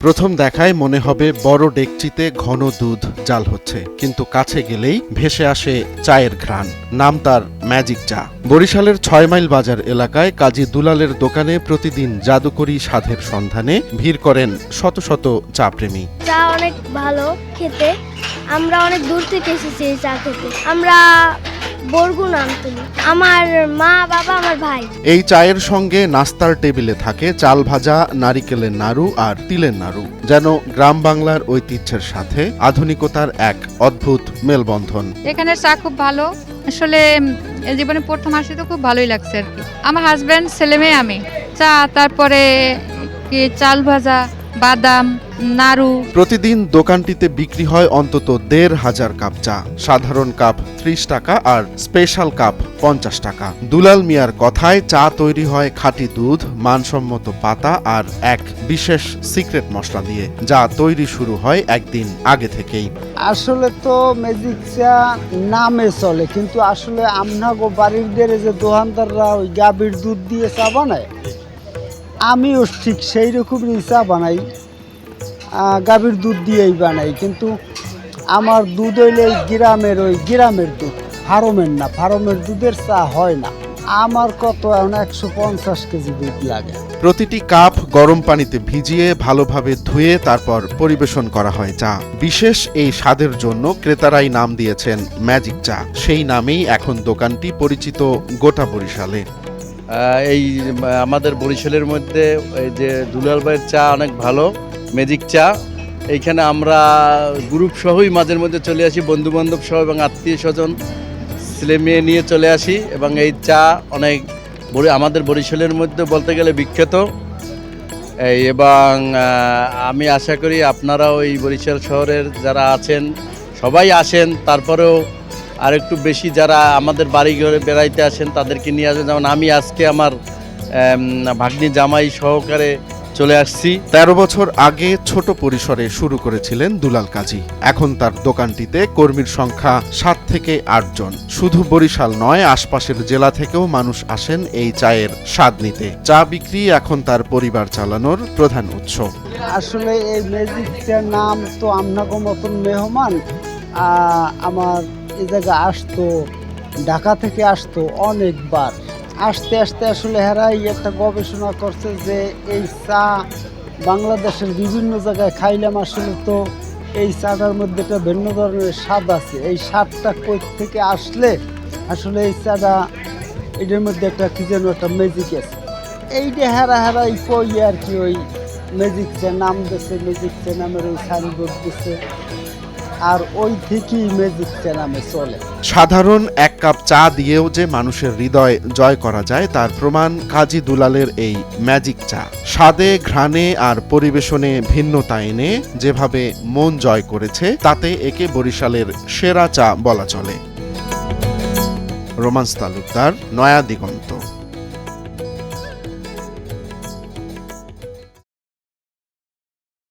প্রথম দেখায় মনে হবে বড় ডেকচিতে ঘন দুধ জাল হচ্ছে, কিন্তু কাছে গেলেই ভেসে আসে চায়ের ঘ্রাণ। নাম তার ম্যাজিক চা। বরিশালের ৬ মাইল বাজার এলাকায় কাজী দুলালের দোকানে প্রতিদিন জাদুকরি স্বাদের সন্ধানে ভিড় করেন শত শত চা প্রেমী। চা অনেক ভালো খেতে, আমরা অনেক দূর থেকে এসেছি এই চা খেতে। আমরা বরগুনা আমতলী, আমার মা বাবা আমার ভাই। এই চায়ের সঙ্গে নাস্তার টেবিলে থাকে চাল ভাজা, নারিকেলের নাড়ু আর তিলের নাড়ু, যেন গ্রাম বাংলার ঐতিহ্যের সাথে আধুনিকতার এক অদ্ভুত মেলবন্ধন। এখানে চা খুব ভালো, আসলে জীবনে প্রথম আসি তো খুব ভালোই লাগছে আর কি। আমার হাজব্যান্ড, ছেলে মেয়ে, আমি চা, তারপরে চাল ভাজা, বাদাম, নাড়ু। প্রতিদিন দোকানটিতে বিক্রি হয় অন্তত ১৫০০ কাপ চা। সাধারণ কাপ ৩০ টাকা আর স্পেশাল কাপ ৫০ টাকা। দুলাল মিয়ার কথায় চা তৈরি হয় খাঁটি দুধ, মানসম্মত পাতা আর এক বিশেষ সিক্রেট মশলা দিয়ে, যা তৈরি শুরু হয় একদিন আগে থেকেই। আসলে তো ম্যাজিক চা নামে চলে, কিন্তু আসলে আমনাগো বাড়ির দেরে যে দোকানদাররা ওই গাভীর দুধ দিয়ে চা বানায়, আমিও ঠিক সেই রকমই চা বানাই, গাভীর দুধ দিয়েই বানাই। কিন্তু আমার দুধ হইলে ওই গ্রামের দুধ, ফার্মের না। ফার্মের দুধের চা হয় না। আমার কত এখন ১৫০ কেজি দুধ লাগে। প্রতিটি কাপ গরম পানিতে ভিজিয়ে ভালোভাবে ধুয়ে তারপর পরিবেশন করা হয় চা। বিশেষ এই স্বাদের জন্য ক্রেতারাই নাম দিয়েছেন ম্যাজিক চা। সেই নামেই এখন দোকানটি পরিচিত গোটা বরিশালে। এই আমাদের বরিশালের মধ্যে এই যে দুলাল ভাইয়ের চা অনেক ভালো, ম্যাজিক চা। এইখানে আমরা গ্রুপ সহই মাঝের মধ্যে চলে আসি, বন্ধুবান্ধব সহ এবং আত্মীয় স্বজন ছেলে মেয়ে নিয়ে চলে আসি, এবং এই চা অনেক আমাদের বরিশালের মধ্যে বলতে গেলে বিখ্যাত। এবং আমি আশা করি আপনারাও এই বরিশাল শহরের যারা আছেন সবাই আসেন, তারপরেও আর একটু বেশি যারা আমাদের বাড়ি ঘরে বেড়াইতে আসেন তাদেরকে নিয়ে আসবেন। যেমন আমি আজকে আমার ভাগ্নি জামাই সহকারে চলে আসছি। ১৩ বছর আগে ছোট পরিসরে শুরু করেছিলেন দুলাল কাজী। এখন তার দোকানটিতে কর্মীর সংখ্যা ৭ থেকে ৮ জন। শুধু বরিশাল নয়, আশপাশের জেলা থেকেও মানুষ আসেন এই চায়ের স্বাদ নিতে। চা বিক্রি এখন তার পরিবার চালানোর প্রধান উৎস। আসলে এই ম্যাজিক চার নাম তো আমনাগো মতন মেহমান আমার এই জায়গায় আসতো, ঢাকা থেকে আসতো অনেকবার। আসতে আসতে আসলে হেরাই একটা গবেষণা করছে যে এই চা বাংলাদেশের বিভিন্ন জায়গায় খাইলাম, আসলে তো এই চাটার মধ্যে একটা ভিন্ন ধরনের স্বাদ আছে। এই স্বাদটা কই থেকে আসলে আসলে এই চাটা এটার মধ্যে একটা কি যেন একটা ম্যাজিক আছে। এইটা হেরাই কই আর কি, ওই ম্যাজিক চা নাম দিচ্ছে, ম্যাজিক চা নামের ওই সাইনবোর্ড দিচ্ছে, আর ওই থেকেই ম্যাজিক চা নামে চলে। সাধারণ এক কাপ চা দিয়েও যে মানুষের হৃদয় জয় করা যায় তার প্রমাণ কাজী দুলালের এই ম্যাজিক চা। স্বাদে, ঘ্রাণে আর পরিবেশনে ভিন্নতা এনে যেভাবে মন জয় করেছে, তাতে একে বরিশালের সেরা চা বলা চলে। রোমান্স তালুকদার, নয়া দিগন্ত।